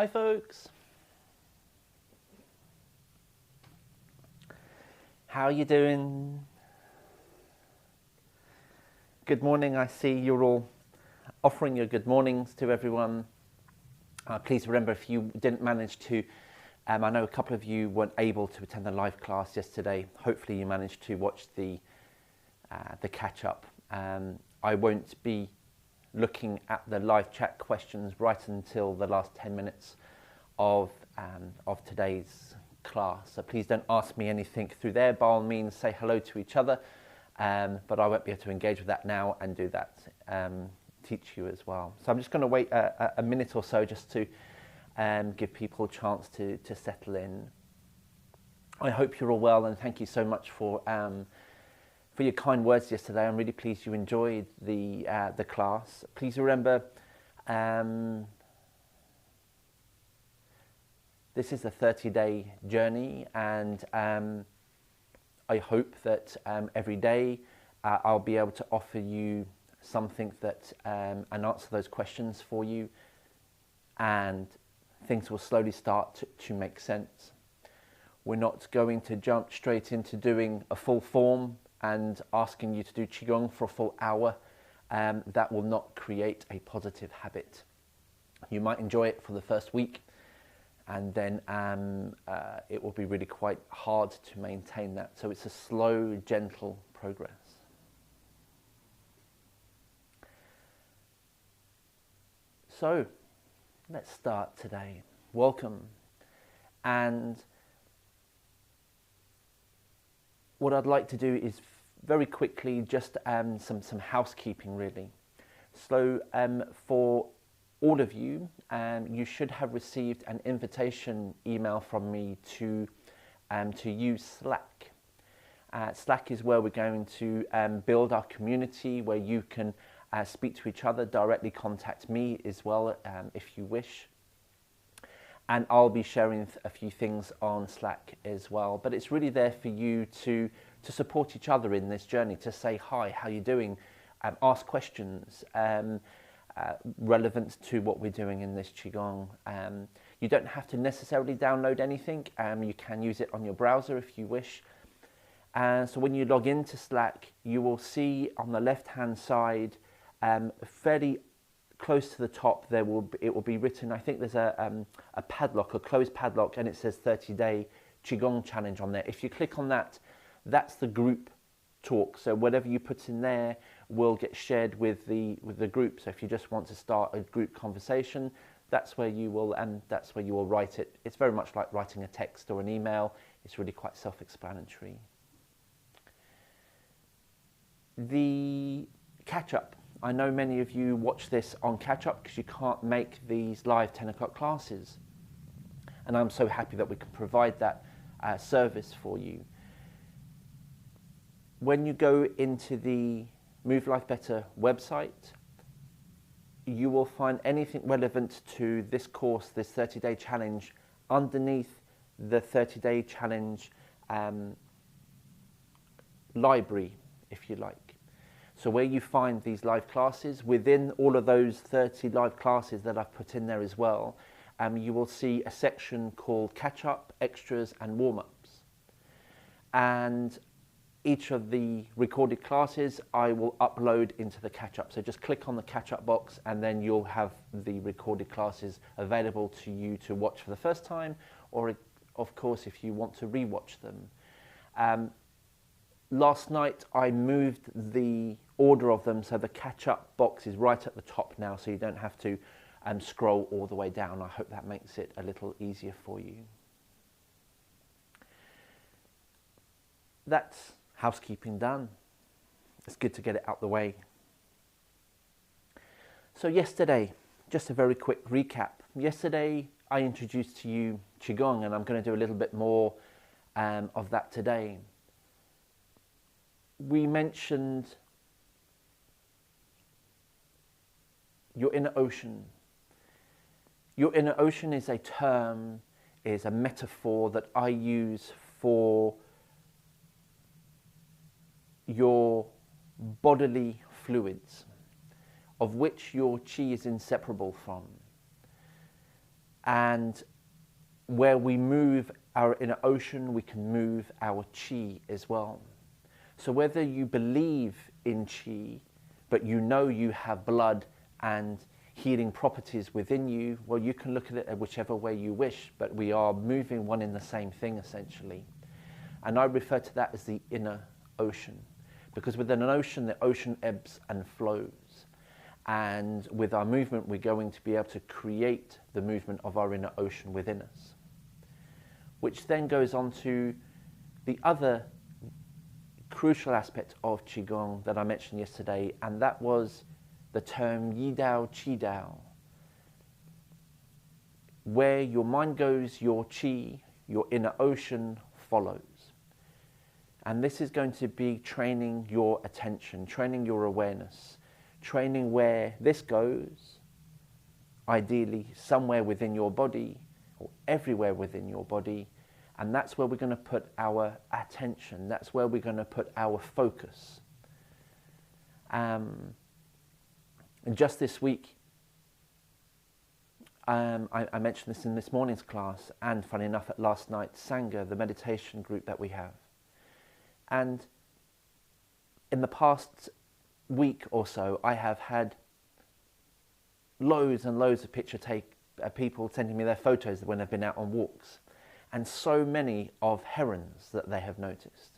Hi folks, how are you doing? Good morning. I see you're all offering your good mornings to everyone. Please remember, if you didn't manage to, I know a couple of you weren't able to attend the live class yesterday. Hopefully you managed to watch the catch up. I won't be looking at the live chat questions right until the last 10 minutes of today's class. So please don't ask me anything through there. By all means, say hello to each other, but I won't be able to engage with that now and do that, teach you as well. So I'm just going to wait a minute or so just to give people a chance to settle in. I hope you're all well, and thank you so much for your kind words yesterday. I'm really pleased you enjoyed the class. Please remember, this is a 30-day journey, and I hope that every day I'll be able to offer you something that and answer those questions for you, and things will slowly start to make sense. We're not going to jump straight into doing a full form and asking you to do Qigong for a full hour. That will not create a positive habit. You might enjoy it for the first week, and then it will be really quite hard to maintain that. So it's a slow, gentle progress. So let's start today. Welcome. And what I'd like to do is very quickly just some housekeeping really. So for all of you, you should have received an invitation email from me to use Slack. Slack is where we're going to build our community, where you can speak to each other, directly contact me as well if you wish. And I'll be sharing a few things on Slack as well. But it's really there for you to support each other in this journey, to say hi, how you doing, ask questions relevant to what we're doing in this Qigong. You don't have to necessarily download anything. You can use it on your browser if you wish. So when you log into Slack, you will see on the left-hand side, fairly close to the top, it will be written, I think there's a padlock, a closed padlock, and it says 30-day Qigong challenge on there. If you click on that, that's the group talk. So whatever you put in there will get shared with the group. So if you just want to start a group conversation, that's where you will write it. It's very much like writing a text or an email. It's really quite self-explanatory. The catch-up. I know many of you watch this on catch-up because you can't make these live 10 o'clock classes. And I'm so happy that we can provide that service for you. When you go into the Move Life Better website, you will find anything relevant to this course, this 30-day challenge, underneath the 30-day challenge library, if you like. So where you find these live classes, within all of those 30 live classes that I've put in there as well, you will see a section called Catch-Up, Extras and Warm-Ups. And each of the recorded classes I will upload into the catch-up. So just click on the catch-up box and then you'll have the recorded classes available to you to watch for the first time, or of course if you want to re-watch them. Last night I moved the order of them so the catch-up box is right at the top now, so you don't have to scroll all the way down. I hope that makes it a little easier for you. That's housekeeping done. It's good to get it out the way. So yesterday, just a very quick recap. Yesterday I introduced to you Qigong, and I'm going to do a little bit more of that today. We mentioned your inner ocean. Your inner ocean is a term, is a metaphor that I use for your bodily fluids, of which your qi is inseparable from. And where we move our inner ocean, we can move our chi as well. So whether you believe in chi, but you know you have blood and healing properties within you, well, you can look at it whichever way you wish, but we are moving one in the same thing essentially. And I refer to that as the inner ocean, because within an ocean, the ocean ebbs and flows. And with our movement, we're going to be able to create the movement of our inner ocean within us, which then goes on to the other crucial aspect of Qigong that I mentioned yesterday, and that was the term Yi Dao, Qi Dao. Where your mind goes, your Qi, your inner ocean follows. And this is going to be training your attention, training your awareness, training where this goes, ideally somewhere within your body or everywhere within your body. And that's where we're going to put our attention. That's where we're going to put our focus. And just this week, I mentioned this in this morning's class, and funny enough at last night's Sangha, the meditation group that we have. And in the past week or so, I have had loads and loads of people sending me their photos when they've been out on walks, and so many of herons that they have noticed.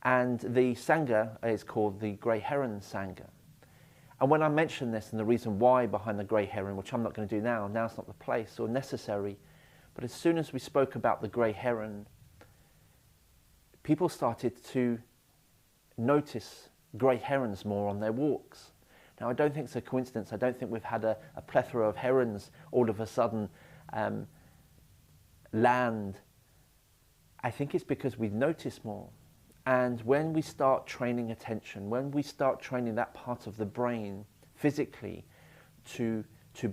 And the Sangha is called the Grey Heron Sangha. And when I mention this and the reason why behind the grey heron, which I'm not going to do now, now's not the place or necessary, but as soon as we spoke about the grey heron, people started to notice grey herons more on their walks. Now, I don't think it's a coincidence. I don't think we've had a plethora of herons all of a sudden land. I think it's because we've noticed more. And when we start training attention, when we start training that part of the brain physically to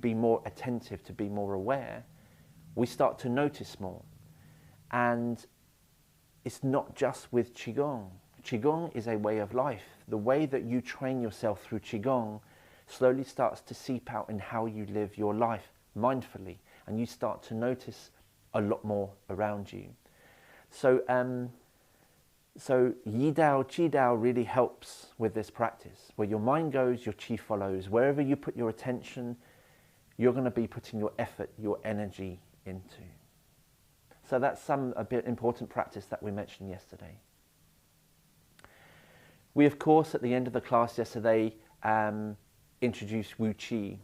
be more attentive, to be more aware, we start to notice more. And it's not just with Qigong. Qigong is a way of life. The way that you train yourself through Qigong slowly starts to seep out in how you live your life mindfully, and you start to notice a lot more around you. So Yi Dao, Qi Dao really helps with this practice. Where your mind goes, your Qi follows. Wherever you put your attention, you're going to be putting your effort, your energy into. So that's a bit important practice that we mentioned yesterday. We, of course, at the end of the class yesterday, introduced Wu Qi,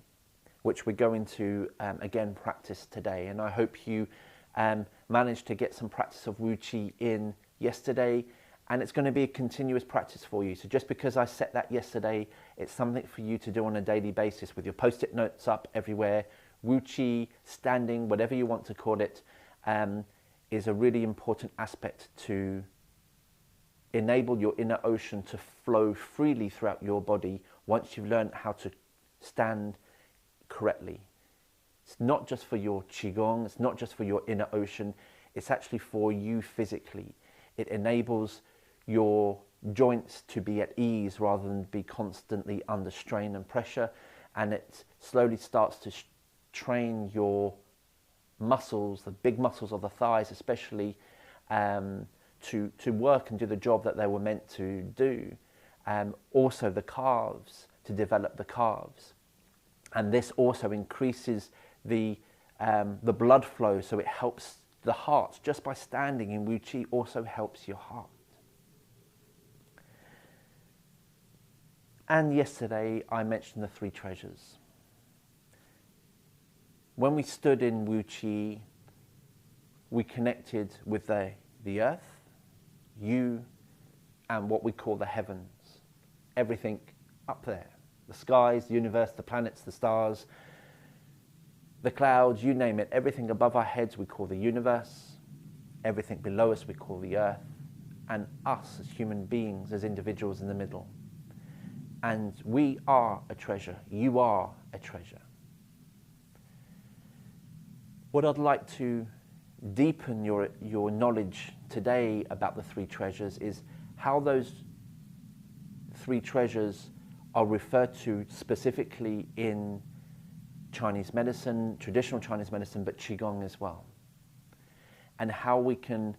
which we're going to, again, practice today. And I hope you managed to get some practice of Wu Qi in yesterday. And it's going to be a continuous practice for you. So just because I set that yesterday, it's something for you to do on a daily basis with your post-it notes up everywhere. Wu Qi, standing, whatever you want to call it, is a really important aspect to enable your inner ocean to flow freely throughout your body once you've learned how to stand correctly. It's not just for your Qigong, it's not just for your inner ocean, it's actually for you physically. It enables your joints to be at ease rather than be constantly under strain and pressure, and it slowly starts to train your muscles, the big muscles of the thighs especially, to work and do the job that they were meant to do. Also the calves, to develop the calves. And this also increases the blood flow, so it helps the heart. Just by standing in Wu Qi also helps your heart. And yesterday I mentioned the three treasures. When we stood in Wu Qi, we connected with the earth, you, and what we call the heavens. Everything up there. The skies, the universe, the planets, the stars, the clouds, you name it. Everything above our heads we call the universe. Everything below us we call the earth. And us as human beings, as individuals in the middle. And we are a treasure. You are a treasure. What I'd like to deepen your knowledge today about the three treasures is how those three treasures are referred to specifically in Chinese medicine, traditional Chinese medicine, but Qigong as well. And how we can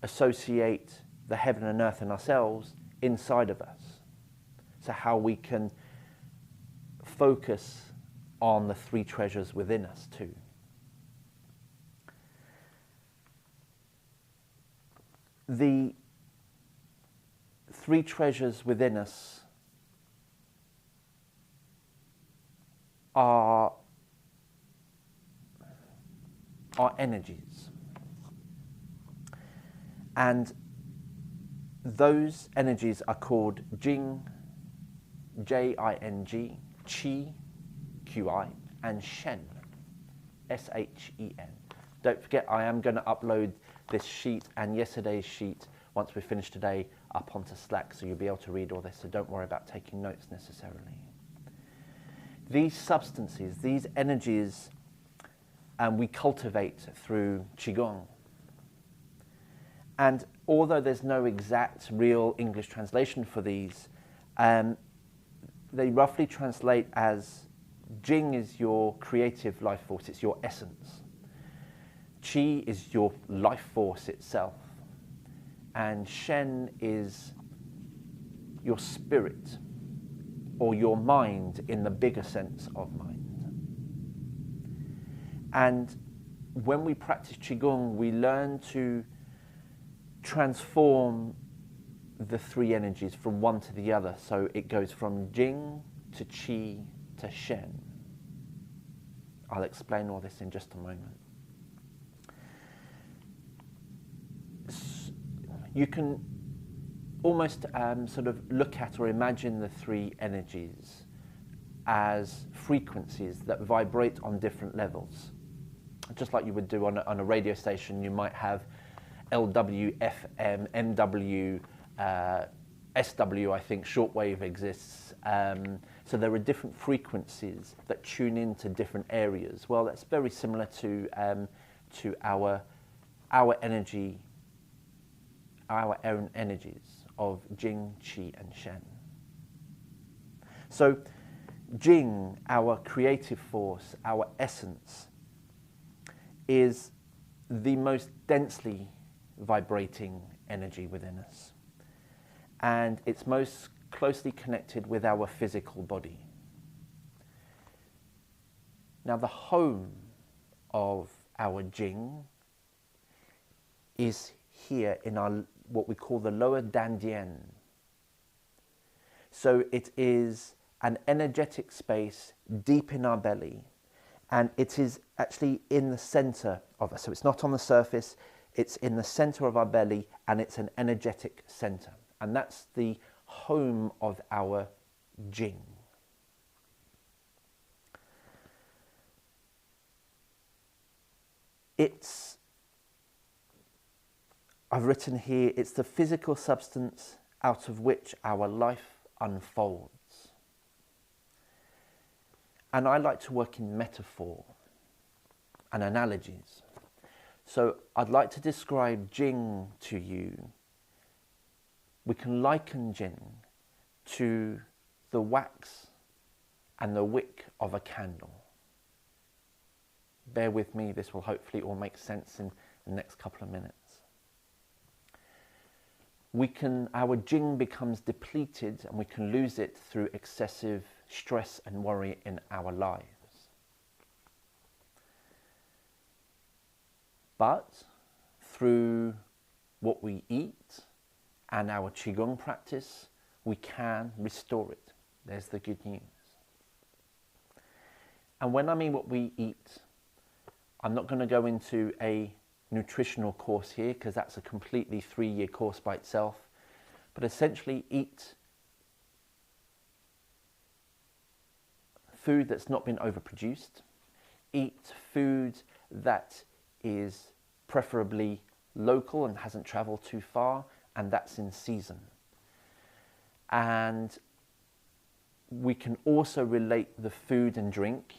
associate the heaven and earth and ourselves inside of us. So how we can focus on the three treasures within us too. The three treasures within us are energies. And those energies are called Jing, J-I-N-G, Qi, Q-I, and Shen, S-H-E-N. Don't forget, I am going to upload this sheet and yesterday's sheet, once we finish today, up onto Slack, so you'll be able to read all this, so don't worry about taking notes necessarily. These substances, these energies, we cultivate through Qigong. And although there's no exact real English translation for these, they roughly translate as Jing is your creative life force, it's your essence. Qi is your life force itself. And Shen is your spirit, or your mind in the bigger sense of mind. And when we practice Qigong, we learn to transform the three energies from one to the other. So it goes from Jing to Qi to Shen. I'll explain all this in just a moment. You can almost sort of look at or imagine the three energies as frequencies that vibrate on different levels. Just like you would do on a radio station, you might have LW, FM, MW, SW, I think shortwave exists. So there are different frequencies that tune into different areas. Well, that's very similar to our energy, our own energies of Jing, Qi, and Shen. So Jing, our creative force, our essence, is the most densely vibrating energy within us. And it's most closely connected with our physical body. Now, the home of our Jing is here in our what we call the lower dantian. So it is an energetic space deep in our belly, and it is actually in the center of us. So it's not on the surface, it's in the center of our belly, and it's an energetic center. And that's the home of our Jing. I've written here, it's the physical substance out of which our life unfolds. And I like to work in metaphor and analogies. So I'd like to describe Jing to you. We can liken Jing to the wax and the wick of a candle. Bear with me, this will hopefully all make sense in the next couple of minutes. Our Jing becomes depleted and we can lose it through excessive stress and worry in our lives. But through what we eat and our Qigong practice, we can restore it. There's the good news. And when I mean what we eat, I'm not going to go into a nutritional course here because that's a completely 3-year course by itself, but essentially eat food that's not been overproduced, eat food that is preferably local and hasn't traveled too far, and that's in season. And we can also relate the food and drink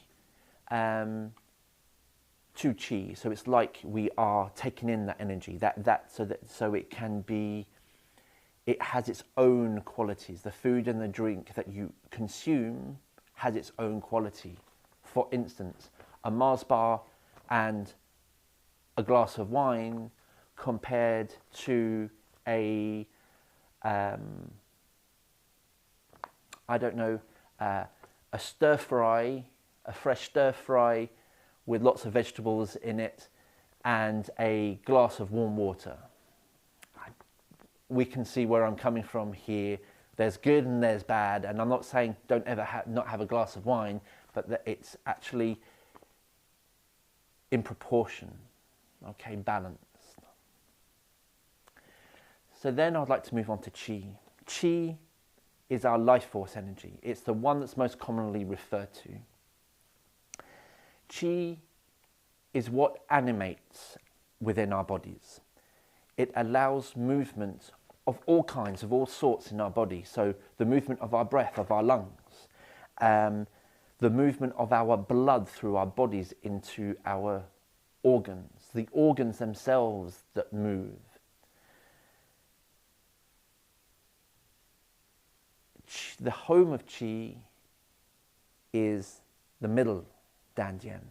to Qi. So it's like we are taking in that energy, so it can be, it has its own qualities. The food and the drink that you consume has its own quality For instance, a Mars bar and a glass of wine compared to a, I don't know, a stir fry, a fresh stir fry with lots of vegetables in it and a glass of warm water. We can see where I'm coming from here. There's good and there's bad, and I'm not saying don't ever not have a glass of wine, but that it's actually in proportion, okay, balanced. So then I'd like to move on to Qi. Qi is our life force energy. It's the one that's most commonly referred to. Qi is what animates within our bodies. It allows movement of all kinds, of all sorts in our body. So the movement of our breath, of our lungs, the movement of our blood through our bodies into our organs, the organs themselves that move. The home of Qi is the middle Dantian,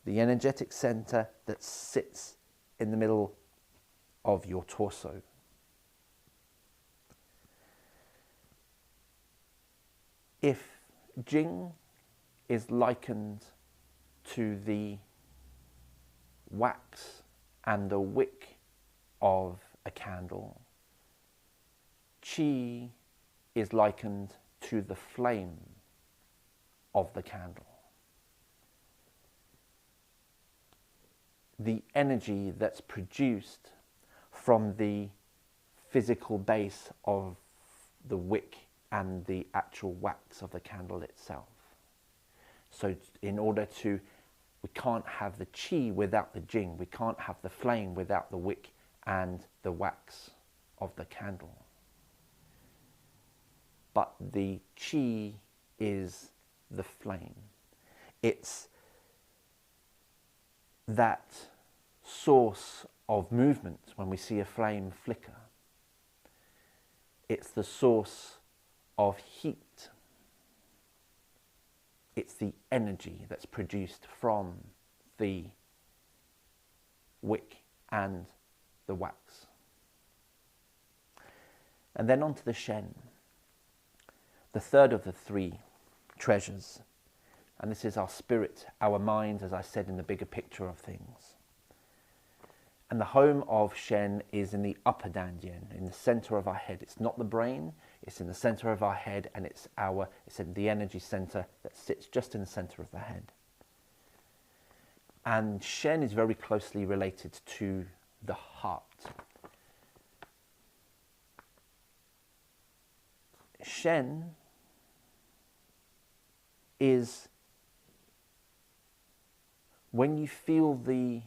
the energetic center that sits in the middle of your torso. If Jing is likened to the wax and the wick of a candle, Qi is likened to the flame of the candle. The energy that's produced from the physical base of the wick and the actual wax of the candle itself. So in order to, we can't have the Qi without the Jing, we can't have the flame without the wick and the wax of the candle. But the Qi is the flame. It's that source of movement when we see a flame flicker. It's the source of heat. It's the energy that's produced from the wick and the wax. And then on to the Shen, the third of the three treasures. And this is our spirit, our mind, as I said, in the bigger picture of things. And the home of Shen is in the upper Dantian, in the center of our head. It's not the brain, it's in the center of our head, and it's in the energy center that sits just in the center of the head. And Shen is very closely related to the heart. Shen is when you feel the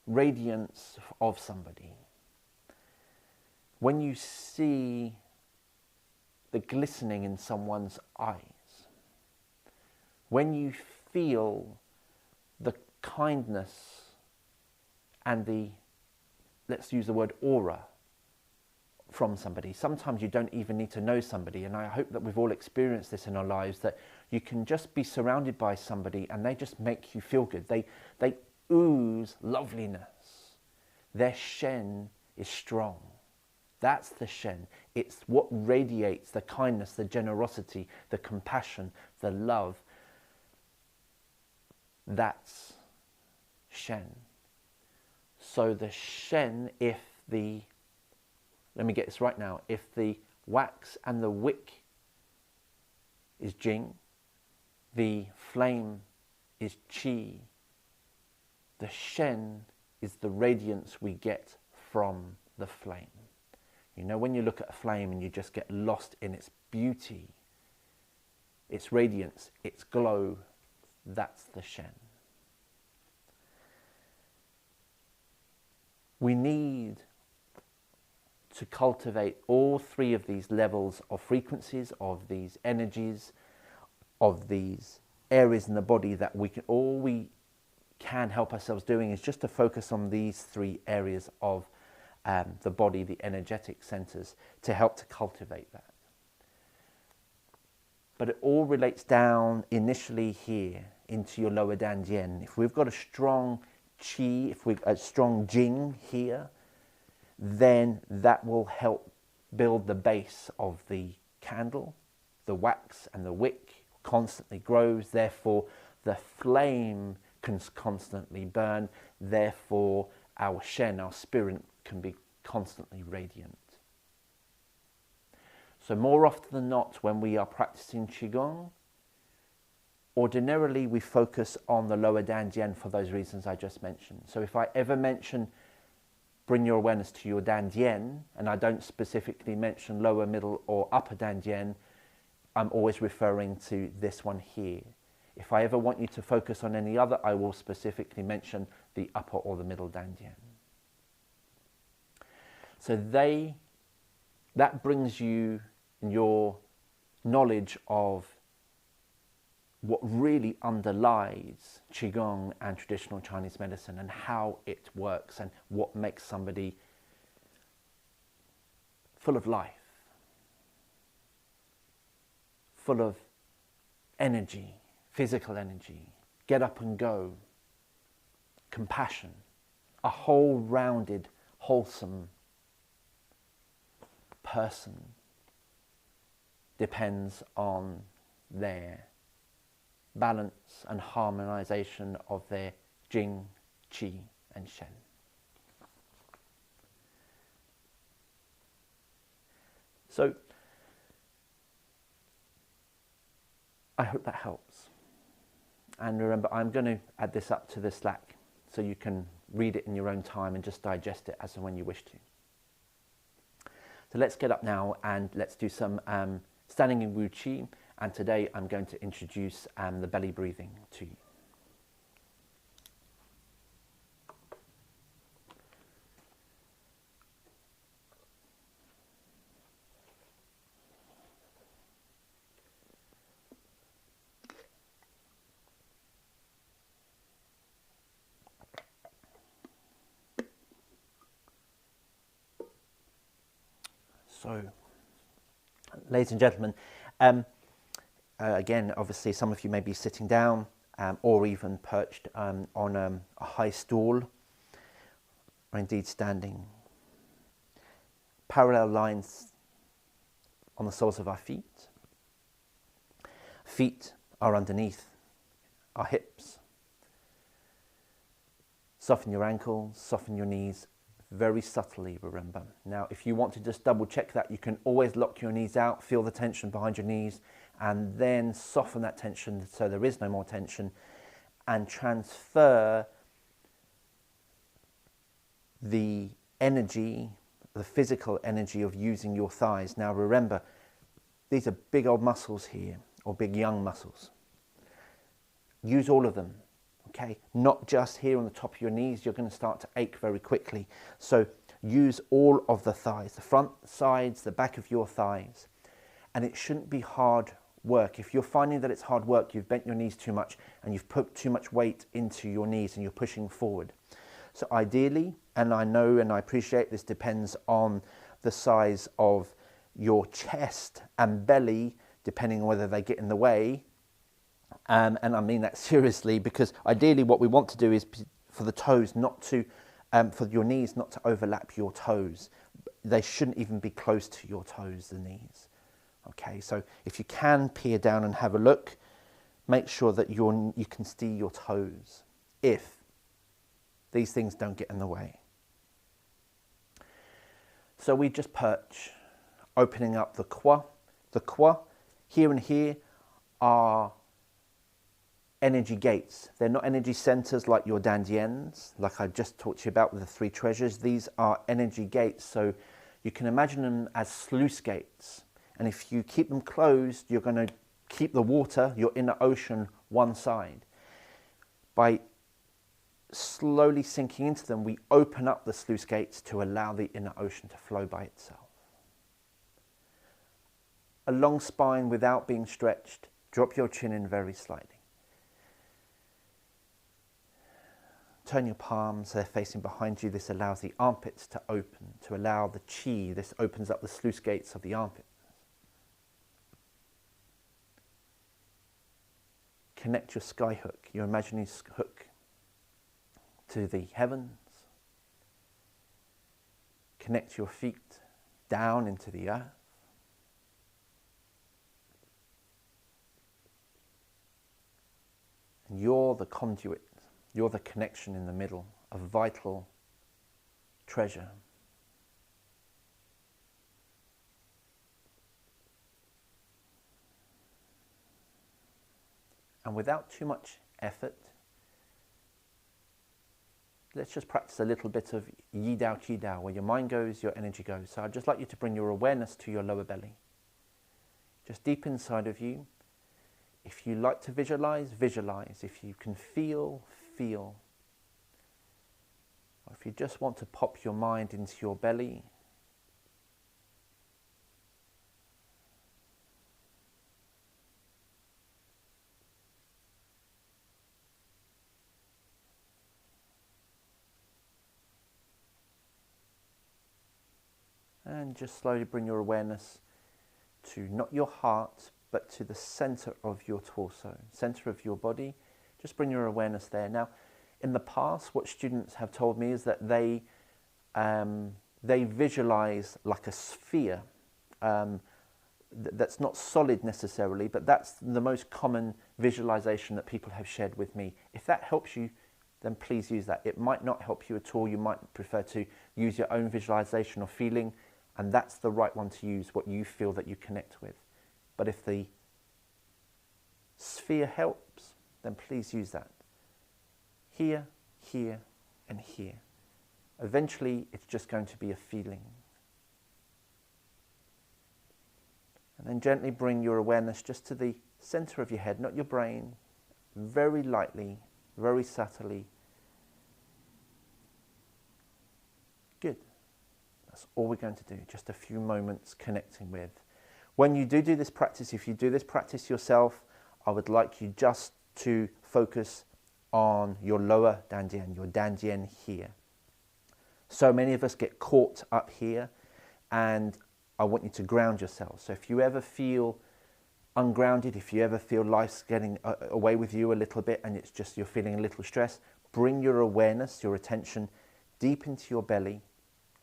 radiance of somebody, when you see the glistening in someone's eyes, when you feel the kindness and the, let's use the word aura, from somebody. Sometimes you don't even need to know somebody, and I hope that we've all experienced this in our lives, that you can just be surrounded by somebody and they just make you feel good. They ooze loveliness. Their Shen is strong. That's the Shen. It's what radiates the kindness, the generosity, the compassion, the love. That's Shen. So the Shen, let me get this right now, if the wax and the wick is Jing, the flame is Qi, the Shen is the radiance we get from the flame. You know, when you look at a flame and you just get lost in its beauty, its radiance, its glow, that's the Shen. We need to cultivate all three of these levels of frequencies, of these energies, of these areas in the body that all we can help ourselves doing is just to focus on these three areas of the body, the energetic centers, to help to cultivate that. but it all relates down initially here into your lower dantian. If we've got a strong qi, if we've a strong jing here, then that will help build the base of the candle. The wax and the wick constantly grows, therefore the flame can constantly burn, therefore our shen, our spirit, can be constantly radiant. So more often than not, when we are practicing Qigong, ordinarily we focus on the lower dantian for those reasons I just mentioned. So if I ever mention bring your awareness to your dantian, and I don't specifically mention lower, middle or upper dantian, I'm always referring to this one here. If I ever want you to focus on any other, I will specifically mention the upper or the middle dantian. So that brings you your knowledge of what really underlies Qigong and traditional Chinese medicine and how it works and what makes somebody full of life, full of energy, physical energy, get up and go, compassion, a whole rounded, wholesome person depends on their balance and harmonization of their Jing, Qi and Shen. So I hope that helps. And remember, I'm going to add this up to the Slack so you can read it in your own time and just digest it as and when you wish to. So let's get up now and let's do some standing in Wu Qi. And today I'm going to introduce the belly breathing to you. So, ladies and gentlemen, again, obviously some of you may be sitting down or even perched on a high stool, or indeed standing. Parallel lines on the soles of our feet. Feet are underneath our hips. Soften your ankles, soften your knees, very subtly, remember. Now, if you want to just double check that, you can always lock your knees out, feel the tension behind your knees, and then soften that tension so there is no more tension, and transfer the energy, the physical energy of using your thighs. Now remember, these are big old muscles here, or big young muscles. Use all of them. Okay, not just here on the top of your knees, you're going to start to ache very quickly. So use all of the thighs, the front, sides, the back of your thighs. And it shouldn't be hard work. If you're finding that it's hard work, you've bent your knees too much and you've put too much weight into your knees and you're pushing forward. So ideally, and I know and I appreciate this depends on the size of your chest and belly, depending on whether they get in the way. And I mean that seriously, because ideally what we want to do is for the toes not to, for your knees not to overlap your toes. They shouldn't even be close to your toes, the knees. Okay, so if you can peer down and have a look, make sure that you can see your toes if these things don't get in the way. So we just perch, opening up the kwa. The kwa, here and here, are energy gates. They're not energy centers like your dantians, like I just talked to you about with the three treasures. These are energy gates, so you can imagine them as sluice gates. And if you keep them closed, you're going to keep the water, your inner ocean, one side. By slowly sinking into them, we open up the sluice gates to allow the inner ocean to flow by itself. A long spine without being stretched. Drop your chin in very slightly. Turn your palms, they're facing behind you. This allows the armpits to open, to allow the qi. This opens up the sluice gates of the armpits. connect your sky hook, your imaginary hook, to the heavens. Connect your feet down into the earth. And you're the conduit, you're the connection in the middle, a vital treasure. And without too much effort, let's just practice a little bit of Yi Dao, Qi Dao, where your mind goes, your energy goes. So I'd just like you to bring your awareness to your lower belly. Just deep inside of you. If you like to visualize, visualize. If you can feel, feel. Or if you just want to pop your mind into your belly, and just slowly bring your awareness to not your heart, but to the center of your torso, center of your body. Just bring your awareness there. Now, in the past, what students have told me is that they visualize like a sphere. That's not solid necessarily, but that's the most common visualization that people have shared with me. If that helps you, then please use that. It might not help you at all. You might prefer to use your own visualization or feeling, and that's the right one to use, what you feel that you connect with. But if the sphere helps, then please use that. Here, here, and here. Eventually, it's just going to be a feeling. And then gently bring your awareness just to the center of your head, not your brain, very lightly, very subtly. Good. That's all we're going to do, just a few moments connecting with. When you do this practice, if you do this practice yourself, I would like you just to focus on your lower danjian, your danjian here. So many of us get caught up here, and I want you to ground yourself. So if you ever feel ungrounded, if you ever feel life's getting away with you a little bit and it's just you're feeling a little stressed, bring your awareness, your attention deep into your belly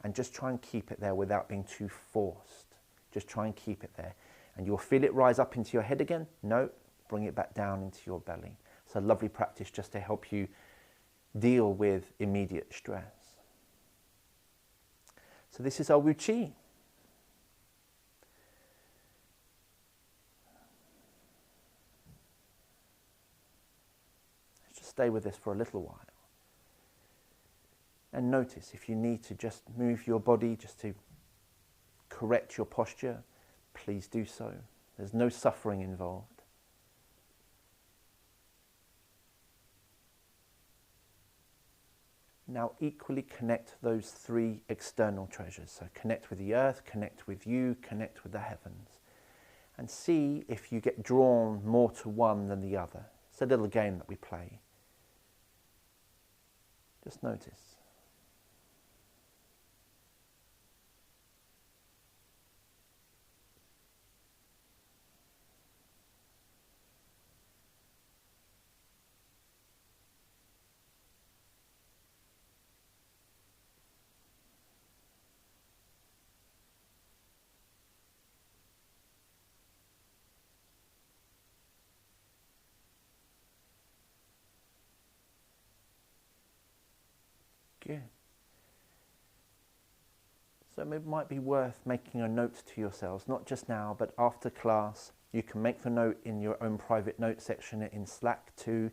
and just try and keep it there without being too forced. Just try and keep it there. And you'll feel it rise up into your head again. No, bring it back down into your belly. It's a lovely practice just to help you deal with immediate stress. So this is our Wu Qi. Let's just stay with this for a little while. And notice if you need to just move your body just to correct your posture, please do so. There's no suffering involved. Now equally connect those three external treasures. So connect with the earth, connect with you, connect with the heavens. And see if you get drawn more to one than the other. It's a little game that we play. Just notice. Good. So it might be worth making a note to yourselves, not just now, but after class. You can make the note in your own private note section in Slack too.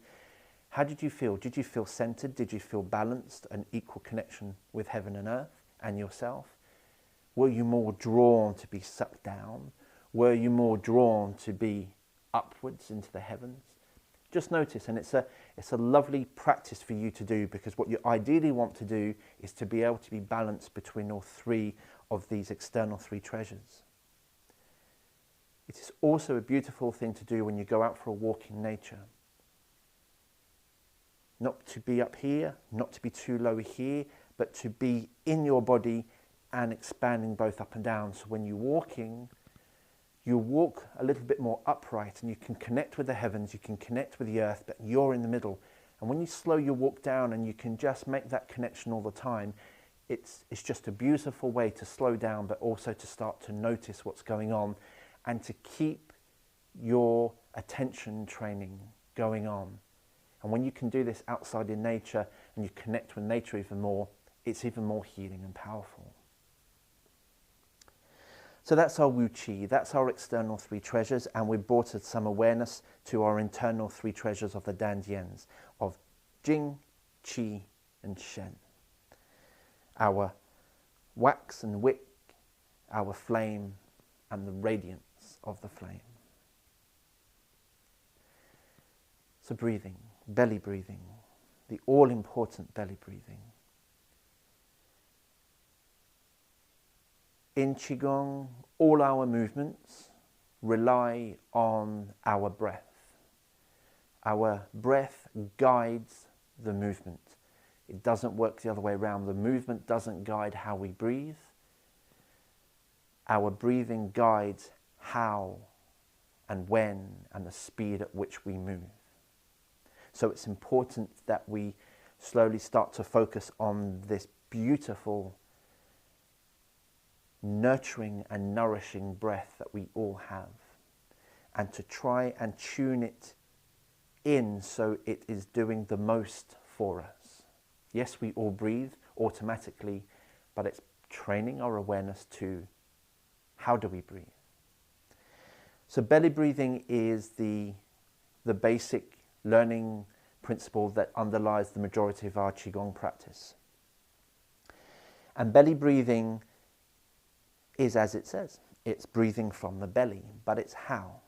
How did you feel? Did you feel centered? Did you feel balanced? An equal connection with heaven and earth and yourself? Were you more drawn to be sucked down? Were you more drawn to be upwards into the heavens? Just notice, and it's a lovely practice for you to do, because what you ideally want to do is to be able to be balanced between all three of these external three treasures. It is also a beautiful thing to do when you go out for a walk in nature. Not to be up here, not to be too low here, but to be in your body and expanding both up and down. So when you're walking, you walk a little bit more upright and you can connect with the heavens, you can connect with the earth, but you're in the middle. And when you slow your walk down and you can just make that connection all the time, it's just a beautiful way to slow down, but also to start to notice what's going on and to keep your attention training going on. And when you can do this outside in nature and you connect with nature even more, it's even more healing and powerful. So that's our Wu Qi, that's our external three treasures, and we've brought some awareness to our internal three treasures of the Dandians, of Jing, Qi and Shen. Our wax and wick, our flame and the radiance of the flame. So breathing, belly breathing, the all-important belly breathing. In Qigong, all our movements rely on our breath. Our breath guides the movement. It doesn't work the other way around. The movement doesn't guide how we breathe. Our breathing guides how and when and the speed at which we move. So it's important that we slowly start to focus on this beautiful, nurturing and nourishing breath that we all have, and to try and tune it in so it is doing the most for us. Yes, we all breathe automatically, but it's training our awareness to how do we breathe. So belly breathing is the basic learning principle that underlies the majority of our Qigong practice. And belly breathing is as it says, it's breathing from the belly, but it's how.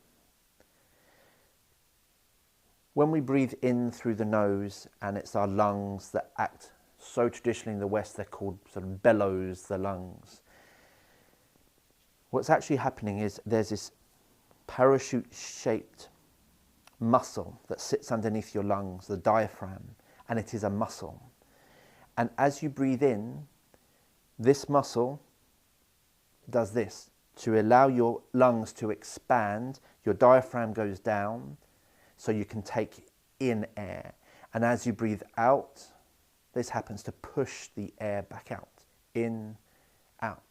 When we breathe in through the nose, and it's our lungs that act, so traditionally in the West they're called sort of bellows, the lungs. What's actually happening is there's this parachute-shaped muscle that sits underneath your lungs, the diaphragm, and it is a muscle. And as you breathe in, this muscle does this. To allow your lungs to expand, your diaphragm goes down so you can take in air. And as you breathe out, this happens to push the air back out, in, out.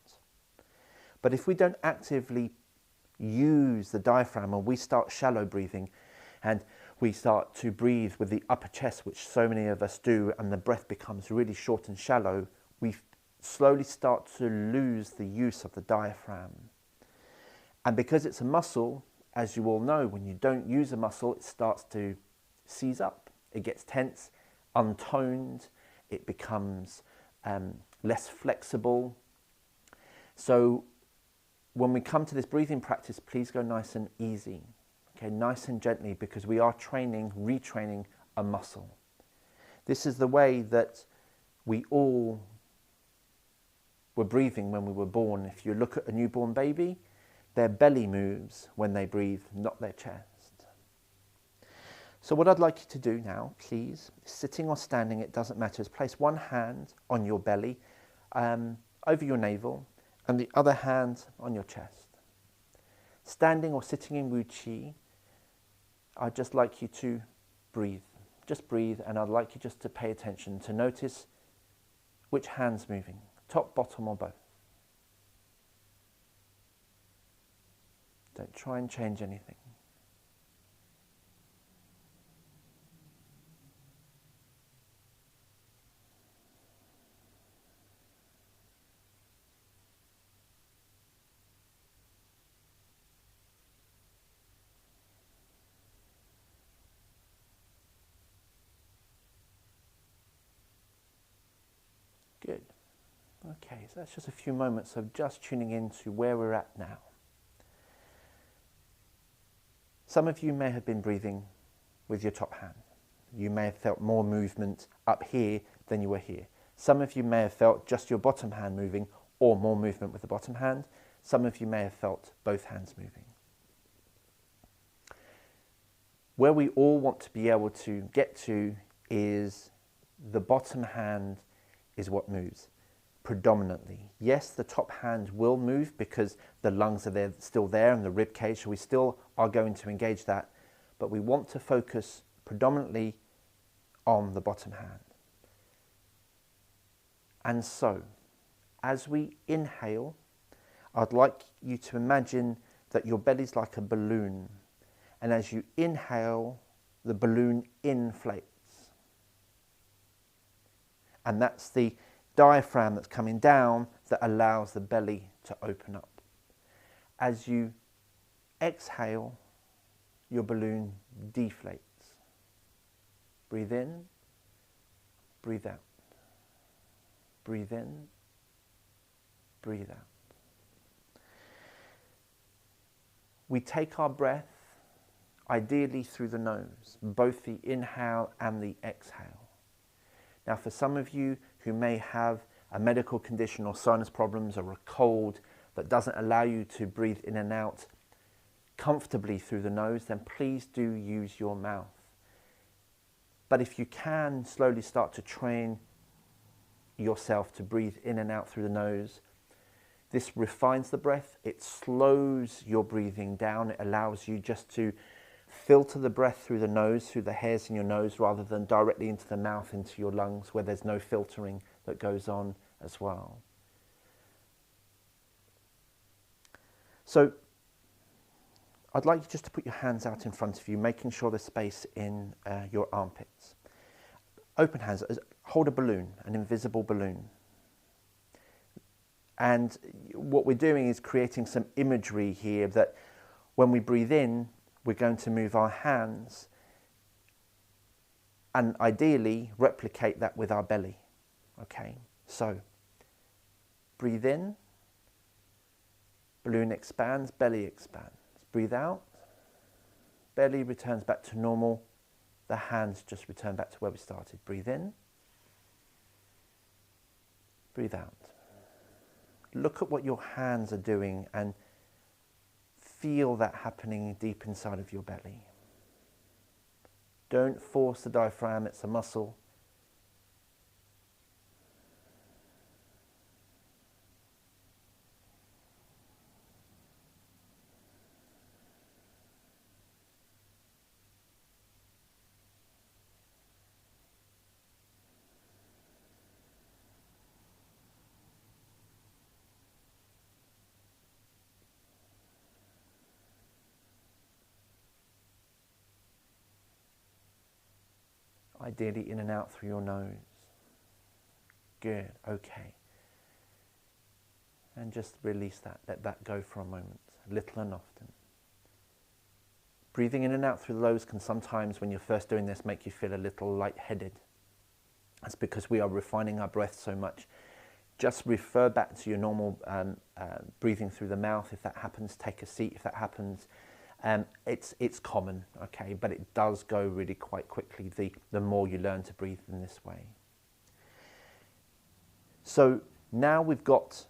But if we don't actively use the diaphragm and we start shallow breathing and we start to breathe with the upper chest, which so many of us do, and the breath becomes really short and shallow, we slowly start to lose the use of the diaphragm. And because it's a muscle, as you all know, when you don't use a muscle, it starts to seize up. It gets tense, untoned, it becomes less flexible. So when we come to this breathing practice, please go nice and easy, okay, nice and gently, because we are training, retraining a muscle. This is the way that we all were breathing when we were born. If you look at a newborn baby, their belly moves when they breathe, not their chest. So what I'd like you to do now, please, sitting or standing, it doesn't matter, is place one hand on your belly, over your navel, and the other hand on your chest. Standing or sitting in Wu Qi, I'd just like you to breathe. Just breathe, and I'd like you just to pay attention, to notice which hand's moving, top, bottom, or both. Don't try and change anything. Good. Okay, so that's just a few moments of just tuning into where we're at now. Some of you may have been breathing with your top hand. You may have felt more movement up here than you were here. Some of you may have felt just your bottom hand moving, or more movement with the bottom hand. Some of you may have felt both hands moving. Where we all want to be able to get to is the bottom hand is what moves. predominantly. Yes, the top hand will move because the lungs are there, still there, and the rib cage, so we still are going to engage that, but we want to focus predominantly on the bottom hand. And so, as we inhale, I'd like you to imagine that your belly's like a balloon, and as you inhale, the balloon inflates. And that's the diaphragm that's coming down that allows the belly to open up. As you exhale, your balloon deflates. Breathe in, breathe out. Breathe in, breathe out. We take our breath ideally through the nose, both the inhale and the exhale. Now, for some of you who may have a medical condition or sinus problems or a cold that doesn't allow you to breathe in and out comfortably through the nose, then please do use your mouth. But if you can slowly start to train yourself to breathe in and out through the nose, this refines the breath, it slows your breathing down, it allows you just to filter the breath through the nose, through the hairs in your nose, rather than directly into the mouth, into your lungs, where there's no filtering that goes on as well. So I'd like you just to put your hands out in front of you, making sure there's space in your armpits. Open hands, hold a balloon, an invisible balloon. And what we're doing is creating some imagery here that when we breathe in, we're going to move our hands and ideally replicate that with our belly. Okay, so breathe in, balloon expands, belly expands. Breathe out, belly returns back to normal, the hands just return back to where we started. Breathe in, breathe out. Look at what your hands are doing and feel that happening deep inside of your belly. Don't force the diaphragm, it's a muscle. Ideally in and out through your nose. Good, okay. And just release that, let that go for a moment, little and often. Breathing in and out through the nose can sometimes, when you're first doing this, make you feel a little lightheaded. That's because we are refining our breath so much. Just refer back to your normal breathing through the mouth. If that happens, take a seat. If that happens, it's common, okay, but it does go really quite quickly the more you learn to breathe in this way. So now we've got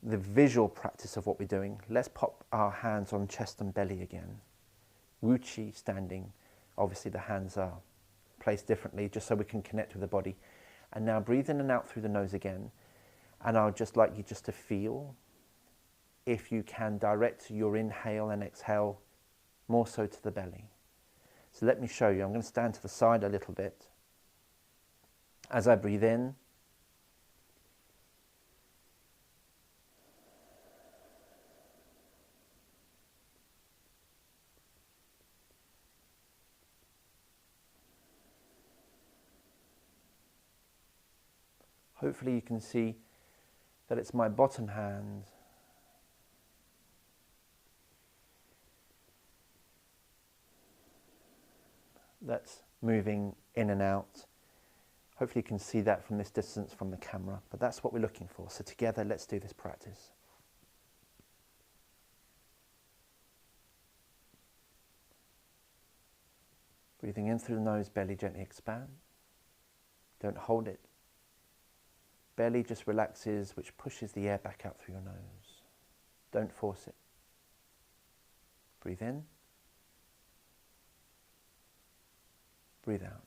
the visual practice of what we're doing. Let's pop our hands on chest and belly again. Wu Chi standing. Obviously the hands are placed differently just so we can connect with the body. And now breathe in and out through the nose again. And I'd just like you just to feel, if you can, direct your inhale and exhale more so to the belly. So let me show you. I'm going to stand to the side a little bit. As I breathe in, hopefully you can see that it's my bottom hand that's moving in and out. Hopefully you can see that from this distance from the camera, but that's what we're looking for. So together, let's do this practice. Breathing in through the nose, belly gently expand. Don't hold it. Belly just relaxes, which pushes the air back out through your nose. Don't force it. Breathe in. Breathe out.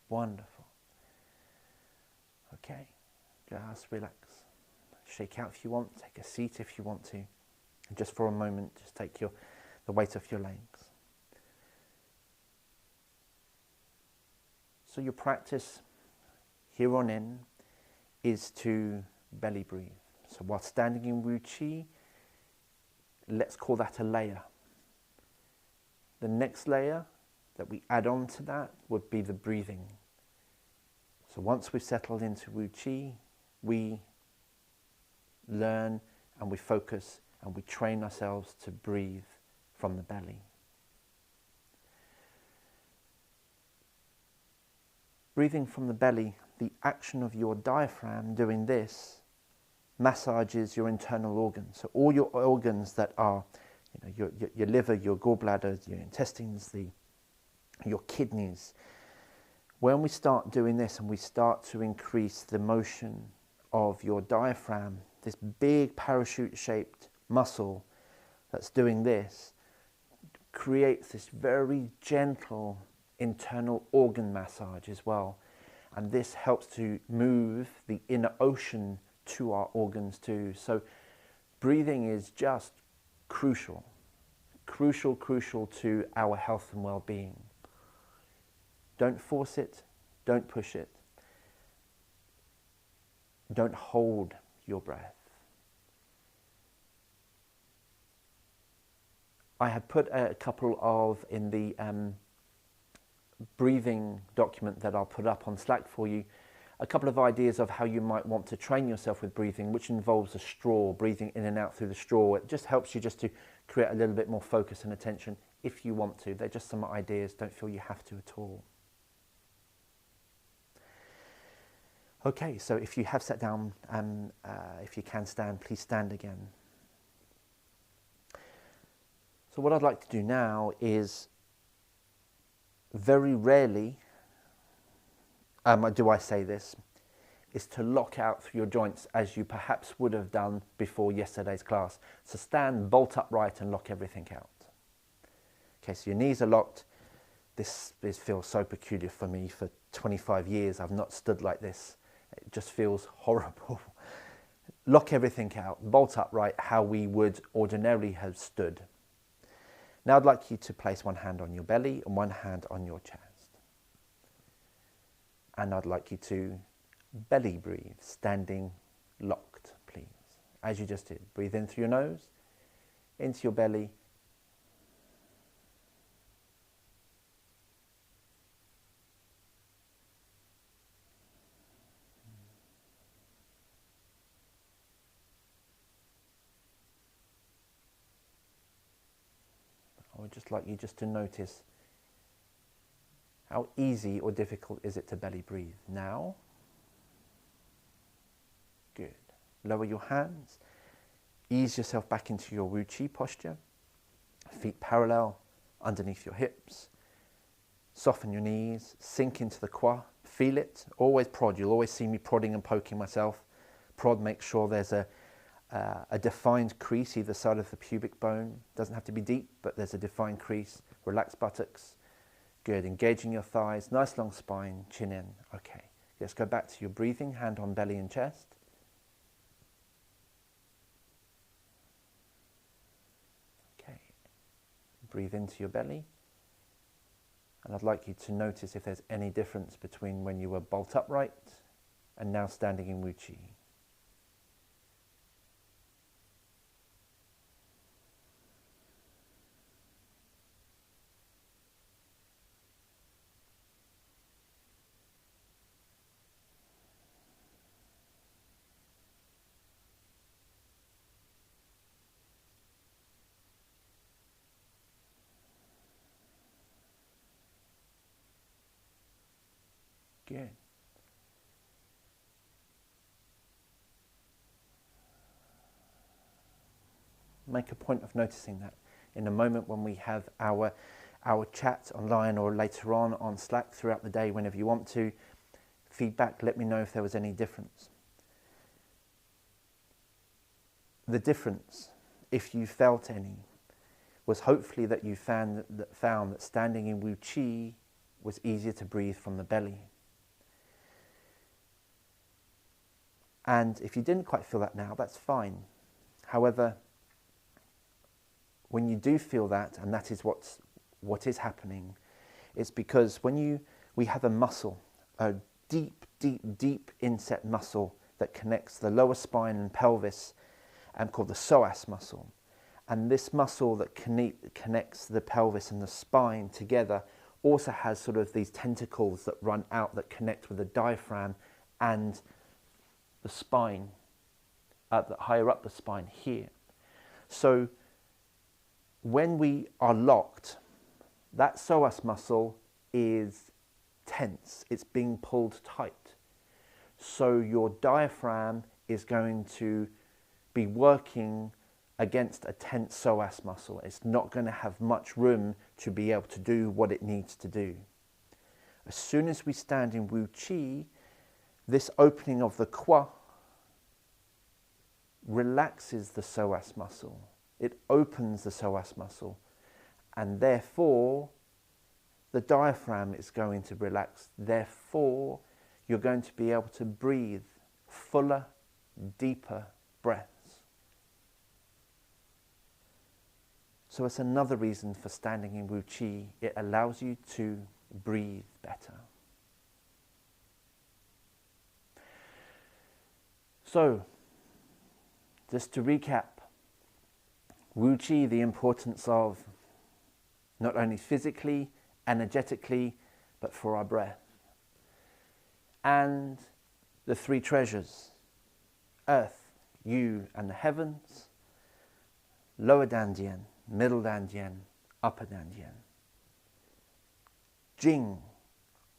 Wonderful. Okay, just relax. Shake out if you want, take a seat if you want to. And just for a moment, just take the weight off your legs. So your practice here on in is to belly breathe. So while standing in Wu Chi, let's call that a layer. The next layer that we add on to that would be the breathing. So once we've settled into Wu Chi, we learn and we focus and we train ourselves to breathe from the belly. Breathing from the belly, the action of your diaphragm doing this massages your internal organs. So all your organs that are, your liver, your gallbladder, your intestines, your kidneys. When we start doing this and we start to increase the motion of your diaphragm, this big parachute-shaped muscle that's doing this creates this very gentle internal organ massage as well. And this helps to move the inner ocean to our organs too. So breathing is just crucial to our health and well-being. Don't force it, don't push it. Don't hold your breath. I have put a couple of, in the breathing document that I'll put up on Slack for you, a couple of ideas of how you might want to train yourself with breathing, which involves a straw, breathing in and out through the straw. It just helps you just to create a little bit more focus and attention if you want to. They're just some ideas, don't feel you have to at all. Okay, so if you have sat down, if you can stand, please stand again. So what I'd like to do now is, very rarely do I say this, is to lock out through your joints as you perhaps would have done before yesterday's class. So stand bolt upright and lock everything out. Okay, so your knees are locked. This feels so peculiar for me. For 25 years I've not stood like this. It just feels horrible. Lock everything out, bolt upright how we would ordinarily have stood. Now I'd like you to place one hand on your belly and one hand on your chest. And I'd like you to belly breathe, standing locked, please. As you just did. Breathe in through your nose, into your belly. I would just like you just to notice how easy or difficult is it to belly breathe now. Good. Lower your hands. Ease yourself back into your Wu Chi posture. Feet parallel underneath your hips. Soften your knees. Sink into the kwa. Feel it. Always prod. You'll always see me prodding and poking myself. Prod, make sure there's a defined crease either side of the pubic bone. Doesn't have to be deep, but there's a defined crease. Relax buttocks. Good. Engaging your thighs. Nice long spine. Chin in. Okay. Let's go back to your breathing. Hand on belly and chest. Okay. Breathe into your belly. And I'd like you to notice if there's any difference between when you were bolt upright and now standing in Wu Chi. Good. Make a point of noticing that. In a moment when we have our chat online or later on Slack throughout the day, whenever you want to, feedback, let me know if there was any difference. The difference, if you felt any, was hopefully that you found that standing in Wu Chi was easier to breathe from the belly. And if you didn't quite feel that now, that's fine. However, when you do feel that, and that is what is happening, it's because when we have a muscle, a deep, deep, deep inset muscle that connects the lower spine and pelvis, and called the psoas muscle. And this muscle that connects the pelvis and the spine together also has sort of these tentacles that run out that connect with the diaphragm and the spine, higher up the spine here. So when we are locked, that psoas muscle is tense, it's being pulled tight. So your diaphragm is going to be working against a tense psoas muscle. It's not going to have much room to be able to do what it needs to do. As soon as we stand in Wu Qi, this opening of the Kwa relaxes the psoas muscle. It opens the psoas muscle, and therefore the diaphragm is going to relax. Therefore, you're going to be able to breathe fuller, deeper breaths. So it's another reason for standing in Wu Qi. It allows you to breathe better. So, just to recap, Wu Qi, the importance of not only physically, energetically, but for our breath. And the three treasures: earth, you and the heavens, lower Dandian, middle Dandian, upper Dandian. Jing,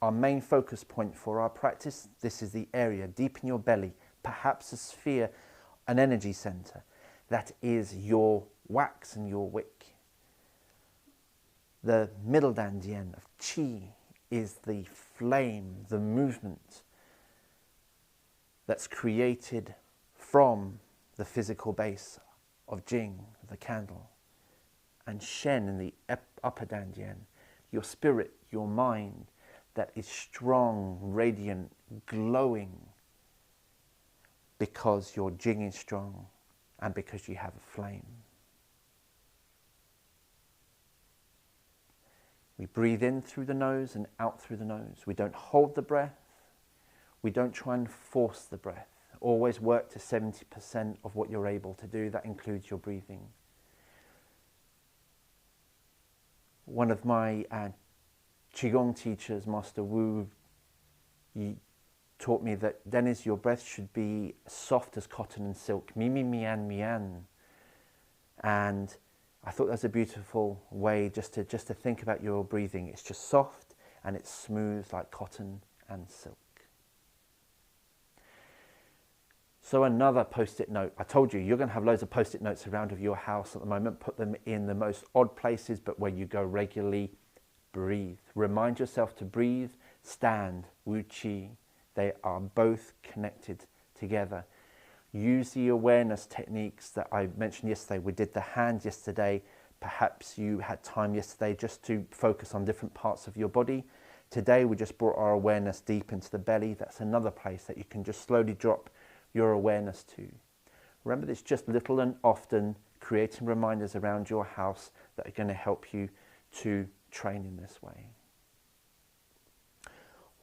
our main focus point for our practice. This is the area deep in your belly, perhaps a sphere, an energy center. That is your wax and your wick. The middle Dandian of Qi is the flame, the movement that's created from the physical base of Jing, the candle. And Shen in the upper Dandian, your spirit, your mind, that is strong, radiant, glowing, because your Jing is strong and because you have a flame. We breathe in through the nose and out through the nose. We don't hold the breath. We don't try and force the breath. Always work to 70% of what you're able to do. That includes your breathing. One of my Qigong teachers, Master Wu, he taught me that, Dennis, your breath should be soft as cotton and silk. Mi, mi, mian, mian. And I thought that was a beautiful way just to think about your breathing. It's just soft and it's smooth like cotton and silk. So another post-it note. I told you, you're going to have loads of post-it notes around of your house at the moment. Put them in the most odd places, but where you go regularly. Breathe. Remind yourself to breathe, stand, Wu Qi. They are both connected together. Use the awareness techniques that I mentioned yesterday. We did the hands yesterday. Perhaps you had time yesterday just to focus on different parts of your body. Today we just brought our awareness deep into the belly. That's another place that you can just slowly drop your awareness to. Remember, it's just little and often creating reminders around your house that are going to help you to train in this way.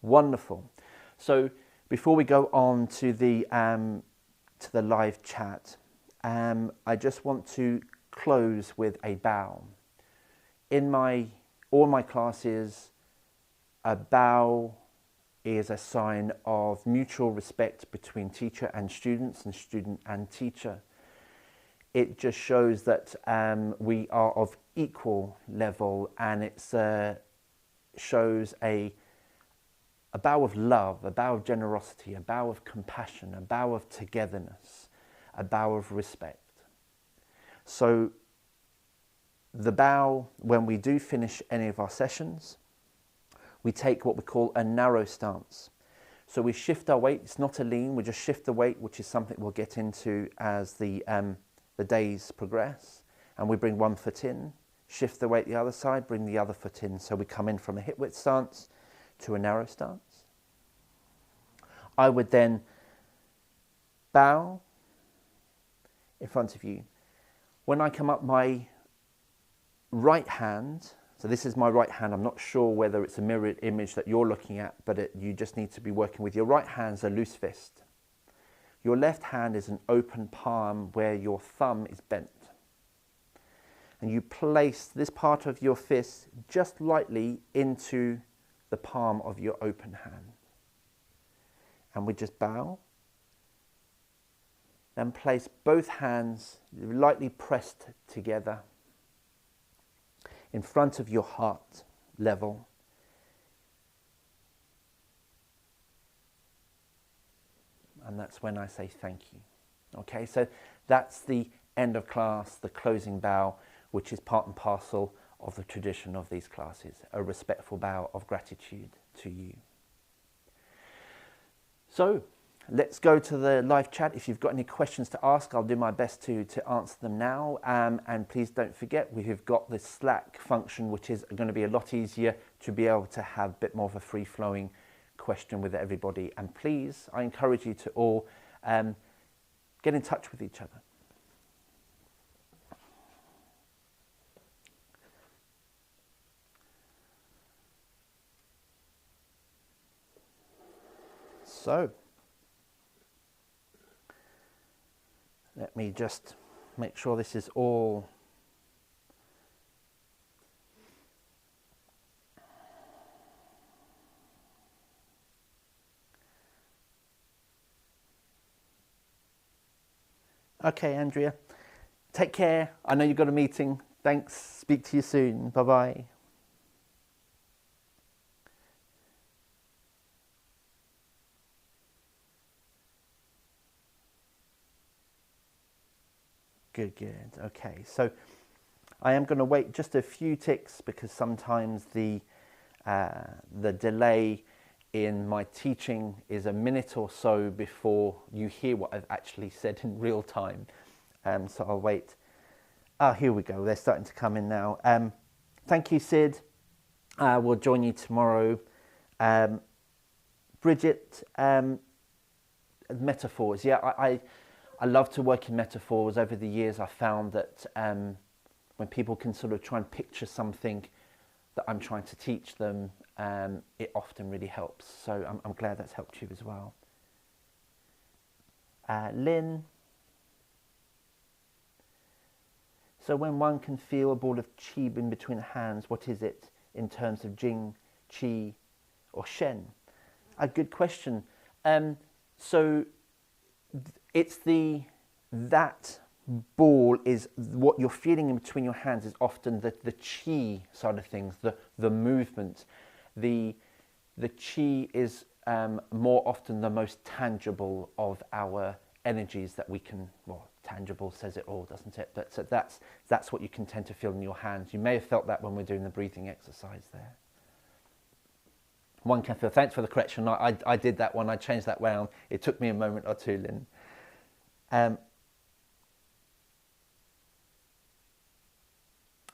Wonderful. So before we go on to the live chat, I just want to close with a bow. In all my classes, a bow is a sign of mutual respect between teacher and students and student and teacher. It just shows that we are of equal level, and it shows a bow of love, a bow of generosity, a bow of compassion, a bow of togetherness, a bow of respect. So the bow, when we do finish any of our sessions, we take what we call a narrow stance. So we shift our weight. It's not a lean, we just shift the weight, which is something we'll get into as the days progress. And we bring one foot in, shift the weight the other side, bring the other foot in. So we come in from a hip width stance to a narrow stance. I would then bow in front of you. When I come up, my right hand, so this is my right hand, I'm not sure whether it's a mirrored image that you're looking at, but you just need to be working with your right hand's a loose fist. Your left hand is an open palm where your thumb is bent. And you place this part of your fist just lightly into the palm of your open hand. And we just bow. Then place both hands lightly pressed together in front of your heart level. And that's when I say thank you. Okay, so that's the end of class, the closing bow, which is part and parcel of the tradition of these classes, a respectful bow of gratitude to you. So let's go to the live chat. If you've got any questions to ask, I'll do my best to answer them now. And please don't forget, we've got the Slack function, which is going to be a lot easier to be able to have a bit more of a free-flowing question with everybody. And please, I encourage you to all get in touch with each other. So, let me just make sure this is all okay. Andrea, take care. I know you've got a meeting. Thanks. Speak to you soon. Bye-bye. Good, good. Okay, so I am going to wait just a few ticks because sometimes the delay in my teaching is a minute or so before you hear what I've actually said in real time. So I'll wait. Ah, here we go. They're starting to come in now. Thank you, Sid. We'll join you tomorrow. Bridget, metaphors. Yeah, I love to work in metaphors. Over the years, I found that when people can sort of try and picture something that I'm trying to teach them, it often really helps. So I'm glad that's helped you as well. Lynn. So when one can feel a ball of qi in between the hands, what is it in terms of jing, qi, or shen? A good question. So it's that ball is what you're feeling in between your hands is often the qi side of things, the movement. The qi is more often the most tangible of our energies that we can, well, tangible says it all, doesn't it? But so that's what you can tend to feel in your hands. You may have felt that when we're doing the breathing exercise there. One can feel, thanks for the correction, I did that one, I changed that round. It took me a moment or two, Lynn.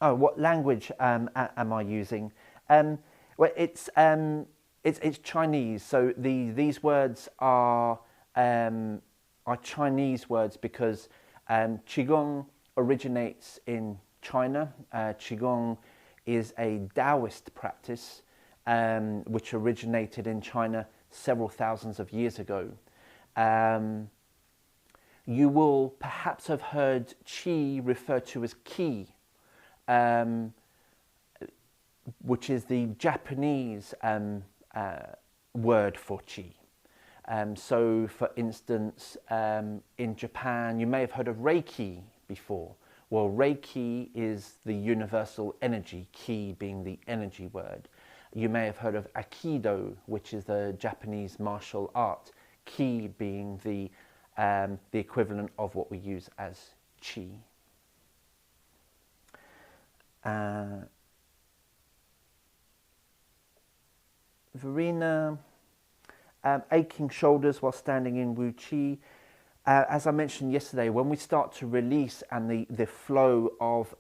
Oh, what language am I using? Well, it's Chinese. So these words are Chinese words because Qigong originates in China. Qigong is a Taoist practice which originated in China several thousands of years ago. You will perhaps have heard qi referred to as ki, which is the Japanese word for qi. So, for instance, in Japan, you may have heard of Reiki before. Well, Reiki is the universal energy, ki being the energy word. You may have heard of Aikido, which is the Japanese martial art, ki being the equivalent of what we use as qi. Verena, aching shoulders while standing in Wu Qi. As I mentioned yesterday, when we start to release and the flow of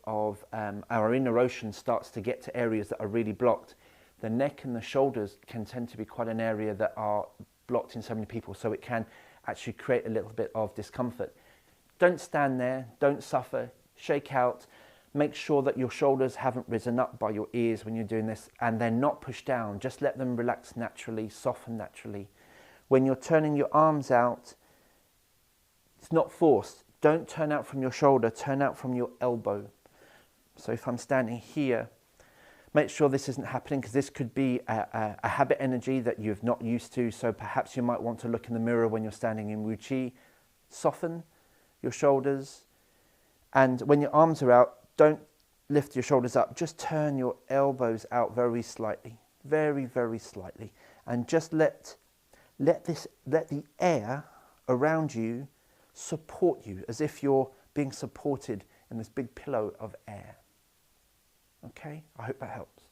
our inner ocean starts to get to areas that are really blocked, the neck and the shoulders can tend to be quite an area that are blocked in so many people. So it can actually create a little bit of discomfort. Don't stand there, don't suffer, shake out. Make sure that your shoulders haven't risen up by your ears when you're doing this, and they're not pushed down. Just let them relax naturally, soften naturally. When you're turning your arms out, it's not forced. Don't turn out from your shoulder, turn out from your elbow. So if I'm standing here, make sure this isn't happening, because this could be a habit energy that you've not used to. So perhaps you might want to look in the mirror when you're standing in Wu Chi. Soften your shoulders. And when your arms are out, don't lift your shoulders up. Just turn your elbows out very slightly, very, very slightly. And just let the air around you support you, as if you're being supported in this big pillow of air. Okay, I hope that helps.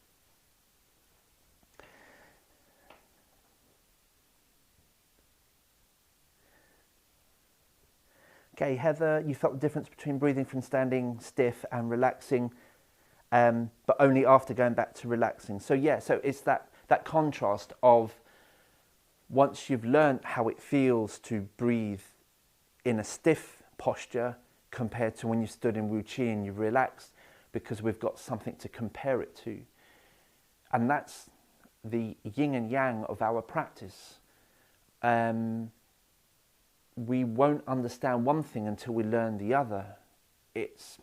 Okay, Heather, you felt the difference between breathing from standing stiff and relaxing, but only after going back to relaxing. So yeah, so it's that contrast of once you've learned how it feels to breathe in a stiff posture compared to when you stood in Wu Chi and you've relaxed, because we've got something to compare it to. And that's the yin and yang of our practice. We won't understand one thing until we learn the other. It's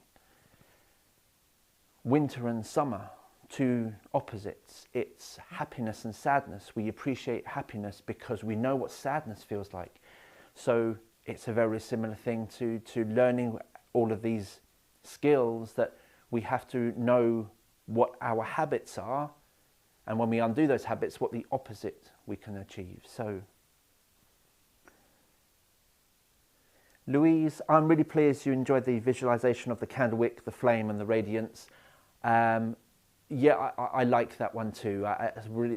winter and summer, two opposites. It's happiness and sadness. We appreciate happiness because we know what sadness feels like. So it's a very similar thing to learning all of these skills, that we have to know what our habits are, and when we undo those habits, what the opposite we can achieve. So Louise, I'm really pleased you enjoyed the visualization of the candle wick, the flame and the radiance. Yeah, I like that one too.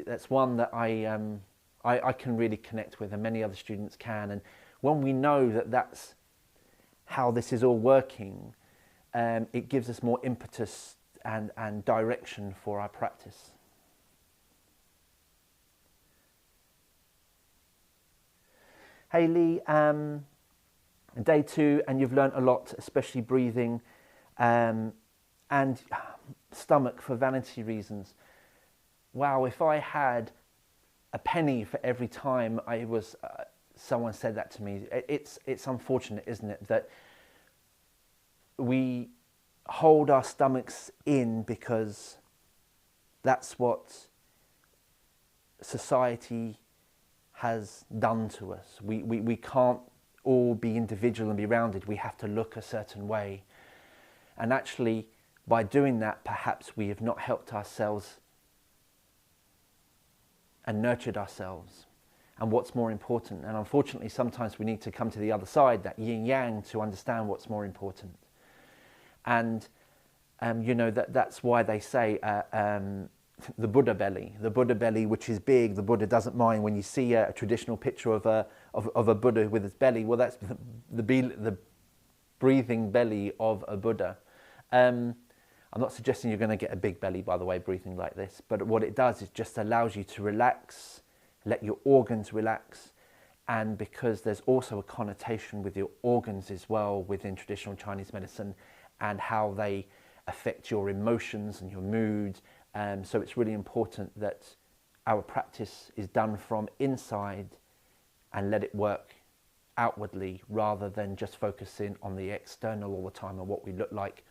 That's one that I can really connect with, and many other students can. And when we know that that's how this is all working, it gives us more impetus and direction for our practice. Hayley, day 2, and you've learnt a lot, especially breathing and stomach for vanity reasons. Wow, if I had a penny for every time someone said that to me, it's unfortunate, isn't it, that we hold our stomachs in because that's what society has done to us. We can't all be individual and be rounded. We have to look a certain way. And actually, by doing that, perhaps we have not helped ourselves and nurtured ourselves. And what's more important? And unfortunately, sometimes we need to come to the other side, that yin-yang, to understand what's more important. And you know, that's why they say the Buddha belly, which is big. The Buddha doesn't mind. When you see a traditional picture of a Buddha with its belly, well, that's the breathing belly of a Buddha. I'm not suggesting you're going to get a big belly, by the way, breathing like this, but what it does is just allows you to relax, let your organs relax. And because there's also a connotation with your organs as well within traditional Chinese medicine, and how they affect your emotions and your mood. So it's really important that our practice is done from inside and let it work outwardly, rather than just focusing on the external all the time and what we look like.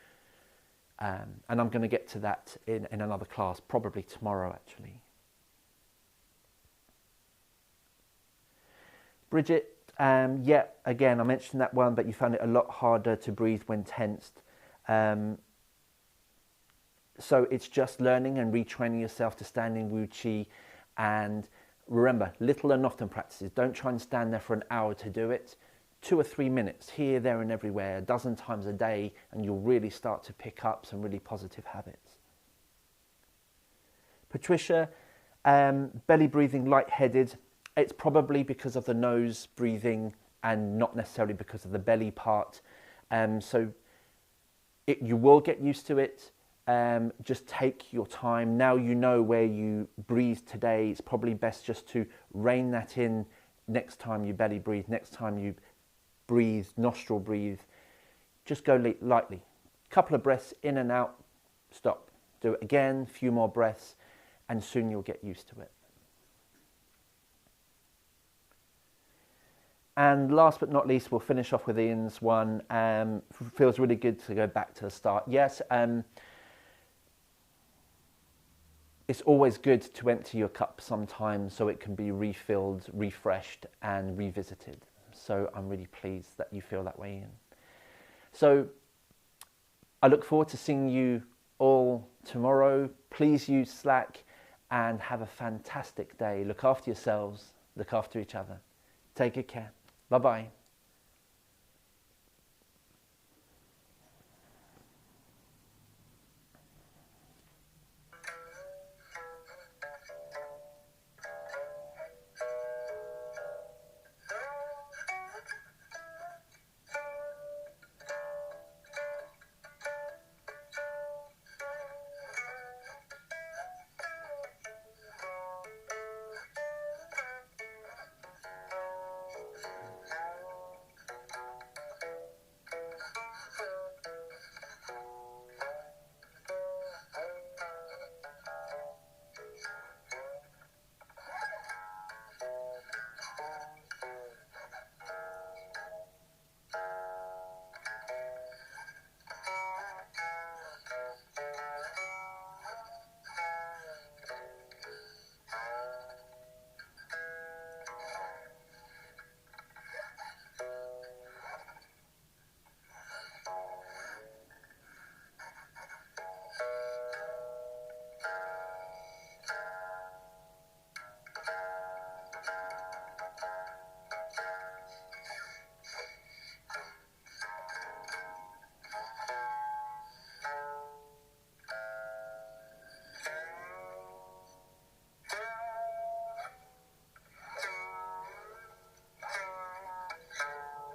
And I'm going to get to that in another class, probably tomorrow actually. Bridget, yeah, again, I mentioned that one, but you found it a lot harder to breathe when tensed. So it's just learning and retraining yourself to stand in Wu Chi. And remember, little and often practices. Don't try and stand there for an hour to do it. 2 or 3 minutes, here, there and everywhere, a dozen times a day, and you'll really start to pick up some really positive habits. Patricia, belly breathing, lightheaded. It's probably because of the nose breathing and not necessarily because of the belly part. So you will get used to it. Just take your time. Now you know where you breathe today. It's probably best just to rein that in next time you belly breathe, next time you breathe, nostril breathe, just go lightly. Couple of breaths in and out, stop. Do it again, a few more breaths, and soon you'll get used to it. And last but not least, we'll finish off with Ian's one. Feels really good to go back to the start. Yes, it's always good to empty your cup sometimes so it can be refilled, refreshed, and revisited. So I'm really pleased that you feel that way, Ian. So I look forward to seeing you all tomorrow. Please use Slack and have a fantastic day. Look after yourselves, look after each other. Take good care. Bye-bye.